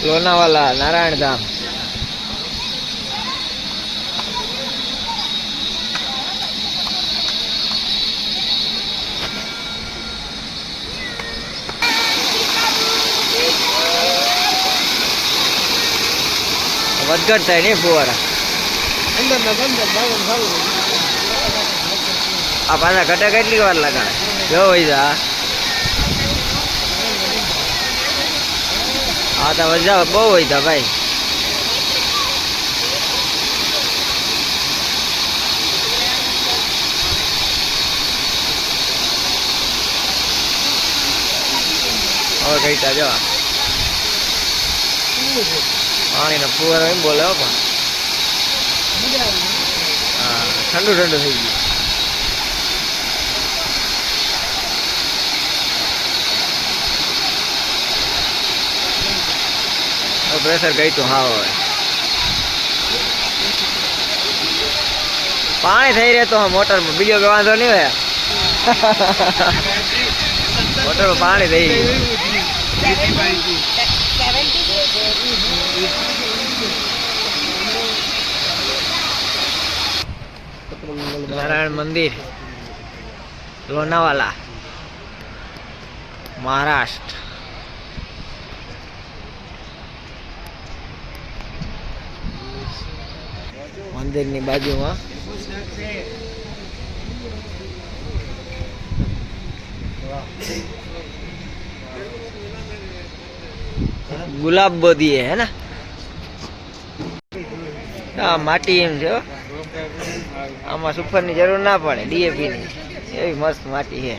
लोनावाला नारायण धाम વધઘટ થાય ને ફુવારા આ પાછા ઘટે કેટલી વાર લગાડે જો હોય જા હા તો મજા બહુ હોય તા ભાઈ હવે કઈ તા જો પાણીનો ફુવારો એમ બોલે હો પણ હા ઠંડુ ઠંડુ થઈ ગયું પ્રેશર ગઈ તું હા હવે પાણી થઈ રહે તો મોટરમાં બીજો વાંધો નહીં હોય મોટરમાં પાણી થઈ ગયું नारायण मंदिर लोनावाला महाराष्ट्र मंदिर ની બાજુમાં गुलाब बोदी है ना हाँ माटी एम जो आमा सुपर ની જરૂર ના પડે ડીએપી ની એવી મસ્ત માટી છે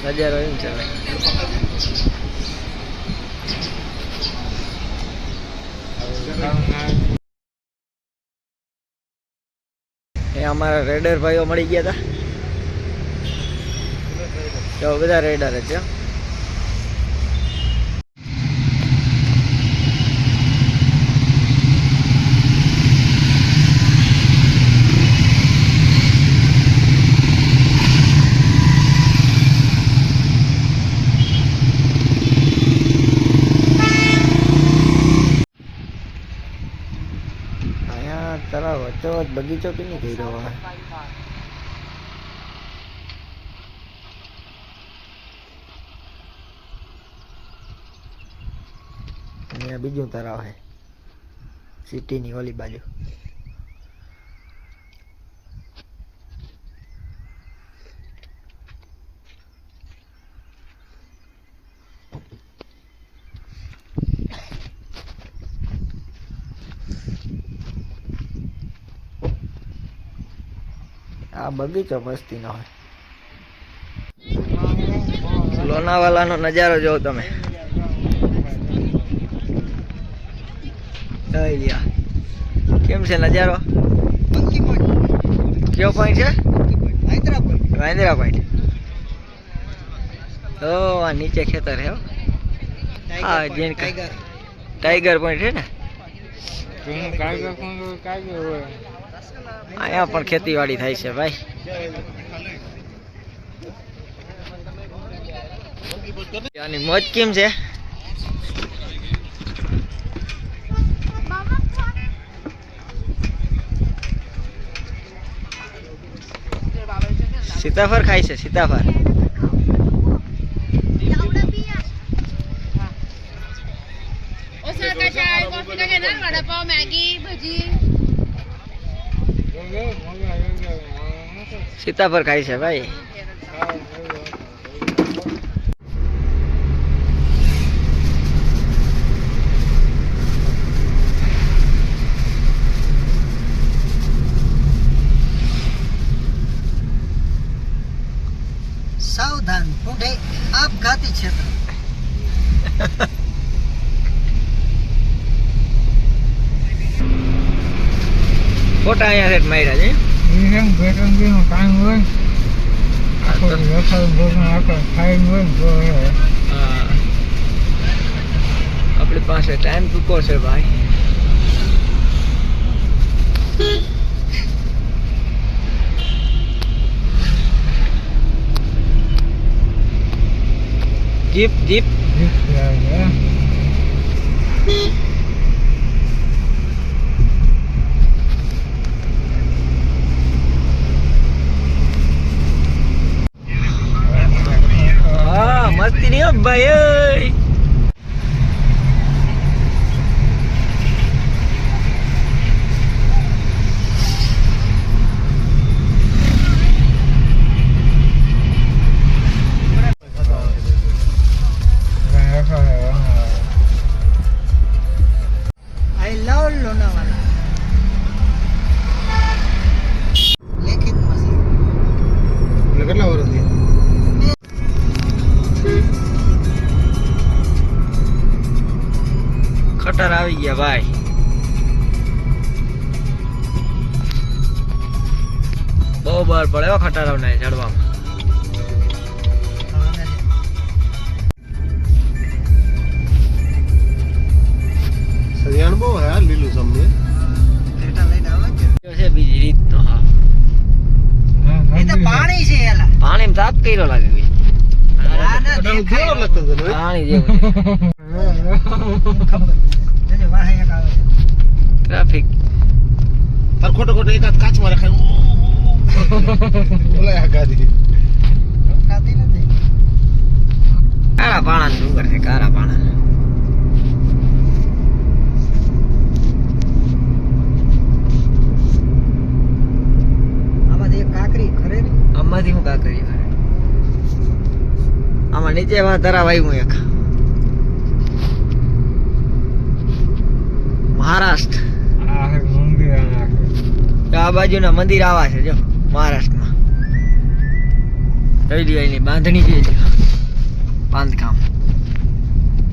नजारो एम चले अमारा रेडर भाईओ मળી ગયા હતા તો બધા રેડર છે तारा वच्चो बगीचो के नहीं गई रहा है बीजू तराव है सिटी नी वाली बाजू आ बगीचो मस्ती नो है लोनावाला नो नजारो जो तमे केम से नजारो क्यों पॉइंट है वाइंद्रा पॉइंट ओ आ नीचे खेतर है हाँ जेन टाइगर पॉइंट है ना अँ पर खेतीवाड़ी थाय छे भाई यानी मौज केम छे सीताफळ खाय छे सीताफळ वडापाव मैगी भजी सीताफळ खाय छे भाई છે ફોટા અહીંયા સેટ માર્યા છે એમ બેટંગીનો ટાઈમ હોય આખો વેફર ભોગનો આખો ખાઈને હોય ને તો હા આપણી પાસે ટાઈમ ટૂંકો છે ભાઈ જીપ જીપ હા મસ્તી નહીં હો ભાઈ આઈ લવ લોનાવાલા લેખિતમાં છે કેટલા વર્ષ થયા ખટર આવી ગયા ભાઈ બહુ બહાર પડે હો ખટાર આવનાર ચડવામાં સરિયાણ બહુ હે યાર લીલું સમજે બેટા લઈને આવે કે છે બીજી રીતનો હા એ તો પાણી છે એલા પાણીમાં તાપ કર્યો લાગે કોઈ ના ના કેવો લાગતો હતો ને પાણી જેવું છે ખબર જજે વાહે એક આવે છે ટ્રાફિક તાર ખોટો ખોટો એકાદ કાચમાં રખાય ઓલા આ ગાડી કાતી નથી કાળા પાણા ડુંગર છે કાળા પાણા આમાંથી એક કાકરી ખરે ને આમાંથી હું કાકરી કરે આમાં નીચે માં તરાવ આવ્યું એક મહારાષ્ટ્ર આ મંદિર આ બાજુના મંદિર આવા છે જો મહારાષ્ટ્રમાં રેલવેની બાંધણી જે છે બાંધકામ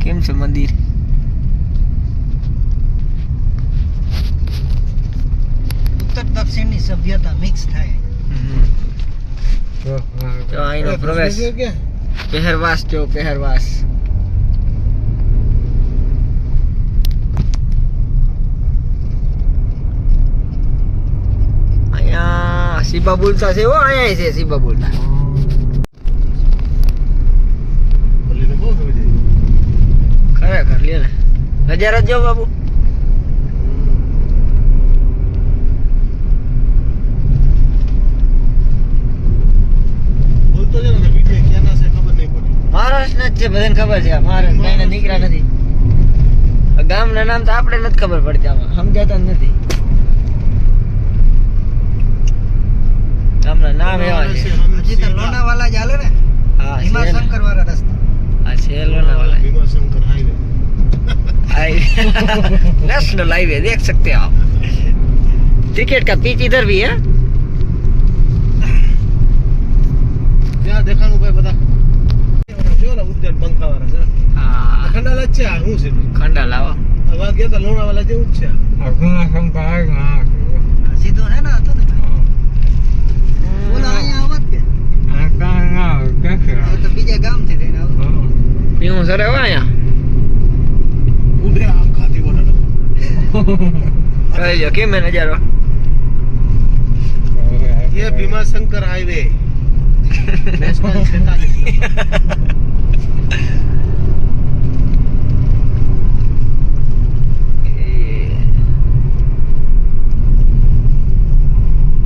કેમ છે મંદિર ઉત્તર દક્ષિણની સભ્યતા મિક્સ થાય જો અહીંનો પ્રવેશ પહેરવાસ જો પહેરવાસ અહીંયા સીબા બોલતા છે હો અહીંયા છે સીબા બોલતા બોલીને બહુ થઈ જાય ખરેખર લે ને નજારા જો બાબુ બોલતો છે ને વિડિયો ક્યાંના છે ખબર નહીં પડી મહારાષ્ટ્ર જ છે બધાને ખબર છે મહારાષ્ટ્ર કઈ નીકળ્યા નથી ગામના નામ તો આપણે નથી ખબર પડતી આમાં સમજાતા જ નથી ગામના નામ એવા છે હજી તો લોનાવાલા જ હાલે ને હા હિમાશંકર વાળા રસ્તા આ છે Lonavala Bhimashankar highway national highway देख सकते हैं आप टिकट का पीच इधर भी है ત્યાં દેખાણું ભાઈ બધા જો ને ઉદ્યાન પંખા વાળા છે हाँ ખંડાલા જ છે આ શું છે खंडा लावा હવે ગયા તા લોણાવાલા જેવું જ છે સીધો હે ને હતો ને બોલા અહીંયા આવત કે હવે તો બીજા ગામ થી થઈને આવો यूं सर है वहाँ ઉડે આમ ખાતી બોલા कह लियो कि मैं नजारा ये भीमाशंकर हाईवे नेशनल 46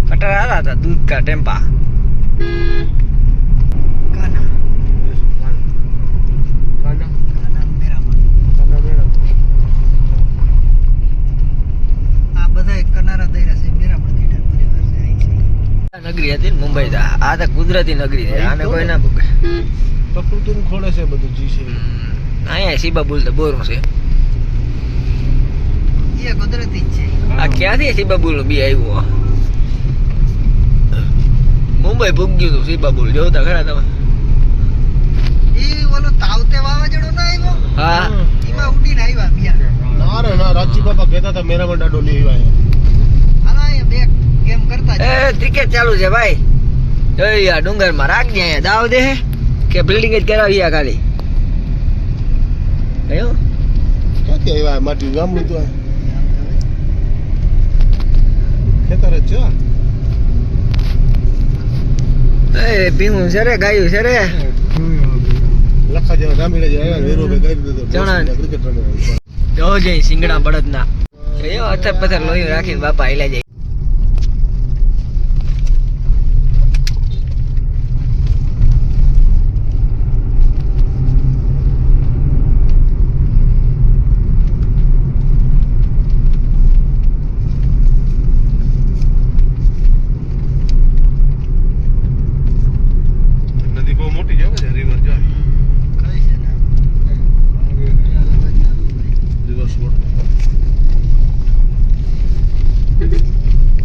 कटर आ रहा था दूध का टेम्पा કાના કાના મેરામણ આ બધા કનારા દૈરા છે મેરામણ કીધા પરિવાર છે અહીં છે નગરી હતી ને મુંબઈ આ તો કુદરતી નગરી છે આને કોઈ ના પૂકે પ્રકૃતિનું ખોળે છે બધું જી છે અહીંયા સીબા બોલતો બોરું છે એ કુદરતી જ છે આ ક્યાંથી સીબાબુલ નું બી આવ્યું મુંબઈ ભૂગ્યું હતું સીબાબુલ જોતા ખરા તમે ઈ ઓલો તાવતે વાવાઝોડો ના આવ્યો હા એમાં ઉડીને આવ્યા બિયા ના રે ના, રાજી બાપા કહેતા હતા મેરામણ ડાડો લઈ આવ્યા આલા એ બે ગેમ કરતા એ ક્રિકેટ ચાલુ છે ભાઈ જોઈ આ ડુંગર માં રાખજે અહીંયા દાવ દે કે બિલ્ડિંગ જ કરાવી આ ખાલી કયો ક્યાંથી આવ્યા માટી ગામનું તો ખેતર જ છે આ. એ ભીમું છે રે ગાયું છે રે લખા જેવા ગામીડા જેવા આવ્યા વેરો બે કરી દીધો ચણા. ક્રિકેટ રમે જો જઈ સિંગડા બળદના જોયો અથર પથર લોહી રાખીને બાપા હાલ્યા જાય નદી બહુ મોટી છે ને રિવર જો કઈ છે ને રિવર રોડ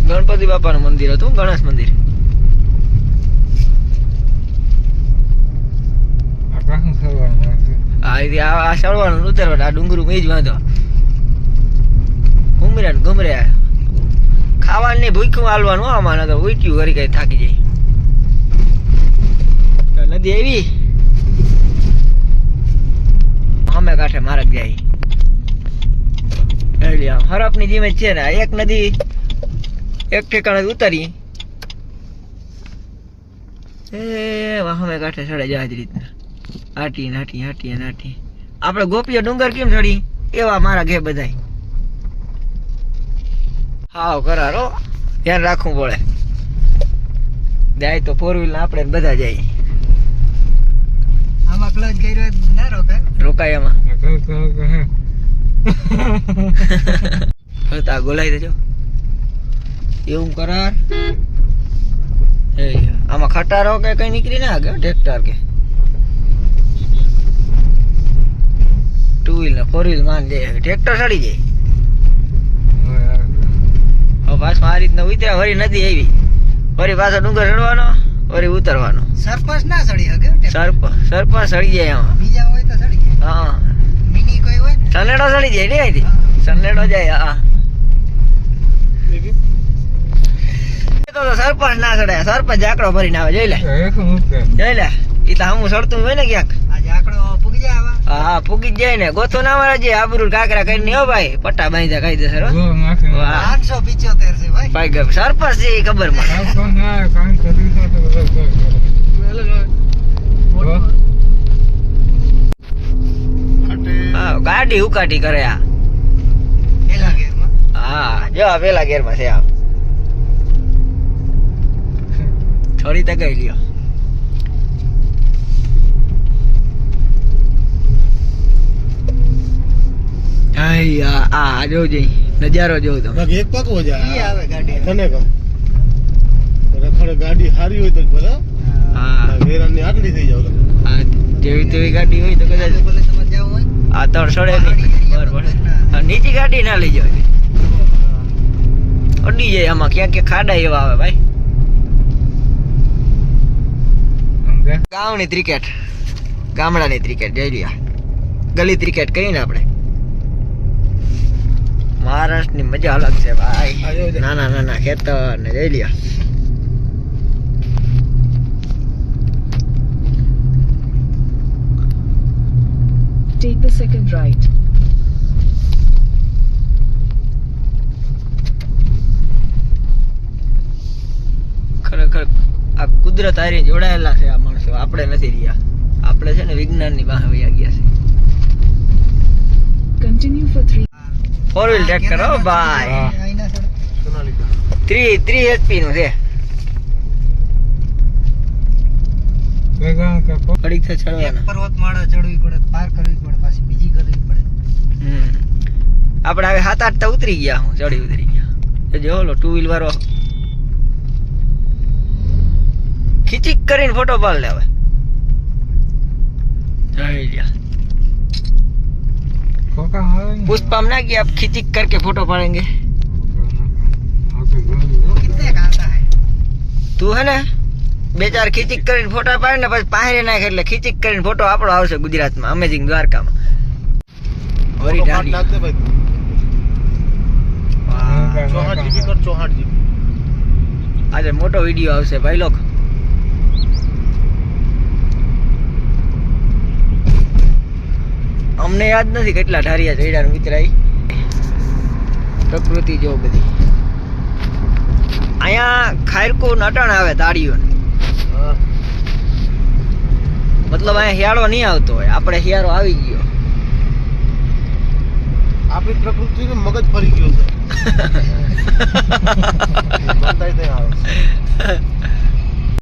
ગણપતિ બાપાનું મંદિર હતું ગણેશ મંદિર આકાશ સવારમાં આ રીતે આ ચડવાનું ને ઉતરવાનું આ ડુંગરું મેં જ વાંધો ઘૂમરે ને ઘૂમરે ખાવાનું નહીં ભૂખ્યું હાલવાનું આમાં નકર ઉઈટ્યું કરી કઈ થાકી જાય તો નદી આવી અમે કાંઠે માર્ગ જાય એટલે આમ હરપની જેમ જ છે ને આ એક નદી એક ઠેકાણે ઉતારી એ વાહમે કાંઠે ચડે જાય જ રીતના હાટી નાટી હાટી નાટી આપણે ગોપીઓ ડુંગર કેમ ચડી એવા મારા ઘે બધાય હાવ કરારો ધ્યાન રાખવું પડે જાય તો ફોર વ્હીલ આપણે બધા જાય આમાં ક્લચ કર્યો ના રોકાય રોકાય એમાં આ ગોલાઈ દેજો એવું કરાર એ આમાં ખટારો કે કઈ નીકળી ના કે ટ્રેક્ટર કે ટુ વ્હીલ ને ફોર વ્હીલ માન જાય ટ્રેક્ટર ચડી જાય હવે પાછું આ રીતના ઉતર્યા વળી નદી આવી વળી પાછો ડુંગર ચડવાનો વળી ઉતરવાનો સરપંચ ના ચડી શકે સરપંચ ચડી જાય આમાં બીજા હોય તો ચડી જાય હા મિની કોઈ હોય ને સનેડો ચડી જાય ને અહીંથી સનેડો જાય હા તો સરપંચ ના ચડાય સરપંચ આંકડો ભરીને આવે જોઈ લે જોઈ લે ઈ તો હમું ચડતું હોય ને ક્યાંક આજે આંકડો પૂગી જાય આવા હા પૂગી જ જાય ને ગોથો ના મારા જે આબરૂ કાકરા કરીને હો ભાઈ પટ્ટા બાંધ્યા કહી દે સર 875 છે ભાઈ ભાઈ સરપંચ છે એ ખબર મને હા ગાડી ઉકાટી કરે આ પેલા ગેરમાં હા જો આ પેલા ગેરમાં છે આ થોડી તગાઈ લ્યો આ જોજે નજારો જોઉં તમે બાકી એક પાકો ઈ જાય આવે ગાડી તને કહું ખરે ગાડી સારી હોય તો જ ભલે હા વેરાની આટલી થઈ જાવ આ જેવી તેવી ગાડી હોય તો કદાચ ભલે તમારે જવું હોય આ તળ સડે નહીં બરોબર હા, નીચી ગાડી ના લઈ જવાય અડી જાય આમાં ક્યાંક ક્યાંક ખાડા એવા આવે ભાઈ ગામની ક્રિકેટ ગામડાની ક્રિકેટ જોઈ લ્યા ગલી ક્રિકેટ કહીએ ને આપણે મહારાષ્ટ્રની મજા અલગ છે ભાઈ નાના નાના ખેતર ને જોઈ લ્યા Take the second right. ખરેખર આ કુદરત હારી જોડાયેલા છે આ માણસો આપણે નથી રહ્યા આપણે છે ને વિજ્ઞાનની બહાર વયા ગયા છે Continue for 3. Four wheel tractor હો ભાઈ આઈના સર સોનાલિકા 3 HP નું છે કડીક થી એક ચડવાના પર્વતમાળા ચડવી પડે પાર કરવી પડે પાછી બીજી કરવી પડે આપણે હવે 7-8 તો ઉતરી ગયા હું ચડી ઉતરી ગયા જો ઓલો ટુ વ્હીલ વાળો ખીચીક કરીને ફોટો પાડ લે હવે જઈ લ્યા पुष्पा हम ना कि आप खिचिक करके फोटो पाड़ेंगे वो कितने का आता है तू है ना બે ચાર ખીચીક કરીને ફોટા પાડે ને પછી પાહરે નાખે એટલે ખીચીક કરીને ફોટો આપણો આવશે ગુજરાતમાં અમેઝિંગ દ્વારકામાં. વળી ફોટો પાડ ઢાળી. નાખ દે ભાઈ. વાહ. 64 GB કર 64 GB. આજે મોટો વિડીયો આવશે ભાઈ લોક. અમને યાદ નથી કેટલા ઢારિયા ચડ્યા મિત્રાઈ. પ્રકૃતિ જો બધી અહીંયા ખાયરકુ નટણ આવે તાળીઓ. હા. મતલબ અહીંયા હિયાળો નહીં આવતો હોય, આપણે હિયાળો આવી ગયો. આપણી પ્રકૃતિને મગજ ફરી ગયો છે. બતાઈ દે આવે.